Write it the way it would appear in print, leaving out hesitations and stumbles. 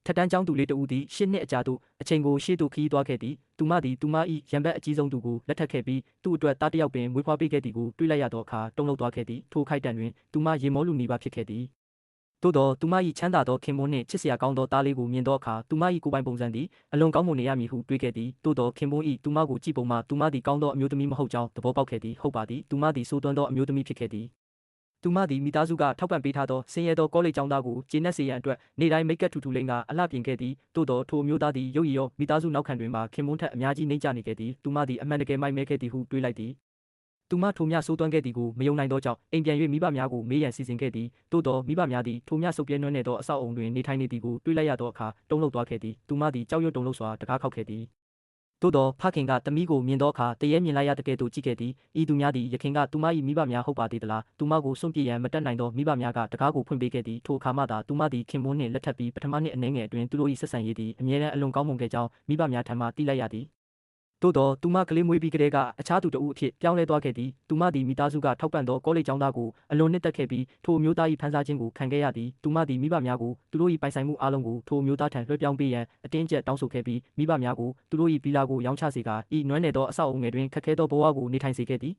ထက်တန်းကျောင်းသူလေးတဦးသည်8နှစ်အကြာသို့အချိန်ကိုရှေ့သို့ခရီးသွားခဲ့သည်သူမသည်သူမ၏ရံပတ်အကြီးဆုံးသူကိုလက်ထပ်ခဲ့ပြီးသူ့အတွက်သားတစ်ယောက်ပင်မွေးဖွားပေးခဲ့သည်ကိုတွေ့လိုက်ရသောအခါတုန်လှုပ်သွားခဲ့သည်ထိုခိုက်တံတွင်သူမရေမောလူနီးပါးဖြစ်ခဲ့သည်သို့သောသူမ၏ချမ်းသာသောခင်မွန်းနှင့်ချစ်စရာကောင်းသောသားလေးကိုမြင်သောအခါသူမ၏ကိုယ်ပိုင်ပုံစံသည်အလွန်ကောင်းမွန်နေရမည်ဟုတွေးခဲ့သည်သို့သောခင်မွန်း၏သူမကိုကြည့်ပုံမှသူမသည်ကောင်းသောအမျိုးသမီးမဟုတ်ကြောင်းသဘောပေါက်ခဲ့သည်ဟုတ်ပါသည်သူမသည်ဆိုးသွမ်းသောအမျိုးသမီးဖြစ်ခဲ့သည်သူမသည်မိသားစုကထောက်ပံ့ပေးထားသောဆင်းရဲသောကောလိပ်ကျောင်းသားကိုကျေနပ်စေရန်အတွက်နေ့တိုင်းမိတ်ကပ်ထူထူလိမ့်ကအလှပြင်ခဲ့သည်သို့သောထိုအမျိုးသားသည်ရုပ်ရည်ရောမိသားစုနောက်ခံတွင်မှခင်မွန်းထက်အများကြီးနှိမ့်ကျနေခဲ့သည်သူမသည်အမှန်တကယ်မိုက်မဲခဲ့သည်ဟုတွေးလိုက်သည်သူမထိုမျှဆိုးသွမ်းခဲ့သည်ကိုမယုံနိုင်သောကြောင့်အိမ်ပြန်၍မိဘများကိုမေးရန်စီစဉ်ခဲ့သည်သို့သောမိဘများသည်ထိုမျှဆုပ်ပြဲနွမ်းနယ်သောအဆောက်အုံတွင်နေထိုင်နေသည်ကိုတွေးလိုက်ရသောအခါတုန်လှုပ်သွားခဲ့သည်သူမသည်ကြောက်ရွံ့တုန်လှုပ်စွာတကားခောက်ခဲ့သည်သို့သောဖခင်ကသမီးကိုမြင်သောအခါတရေမြင်လိုက်ရတဲ့ကဲ့သို့ကြည့်ခဲ့သည်ဤသူများသည်ယခင်ကသူမ၏မိဘများဟုတ်ပါသေးသလားသူမကိုစွန့်ပစ်ရန်မတတ်နိုင်သောမိဘများကတကားကိုဖွင့်ပေးခဲ့သည်ထိုအခါမှသာသူမသည်ခင်မွန်းနှင့်လက်ထပ်ပြီးပထမနှစ်အနည်းငယ်အတွင်းသူတို့၏ဆက်ဆံရေးသည်အမြဲတမ်းအလွန်ကောင်းမွန်ခဲ့ကြောင်းမိဘများထံမှသိလိုက်ရသည်သို့သောသူမကလေးမွေးပြီးကတည်းကအခြားသူတဦးအဖြစ်ပြောင်းလဲသွားခဲ့သည်သူမသည်မိသားစုကထောက်ပံ့သောကောလိပ်ကျောင်းသားကိုအလွန်နှစ်သက်ခဲ့ပြီးထိုအမျိုးသား၏ဖန်ဆားခြင်းကိုခံခဲ့ရသည်သူမသည်မိဘများကိုသူတို့၏ပိုင်ဆိုင်မှုအားလုံးကိုထိုအမျိုးသားထံလွှဲပြောင်းပေးရန်အတင်းအကျပ်တောင်းဆိုခဲ့ပြီးမိဘများကိုသူတို့၏ဗီလာကိုရောင်းချစေကာဤနွမ်းနယ်သောအဆောက်အအုံငယ်တွင်ခက်ခဲသောဘဝကိုနေထိုင်စေခဲ့သည်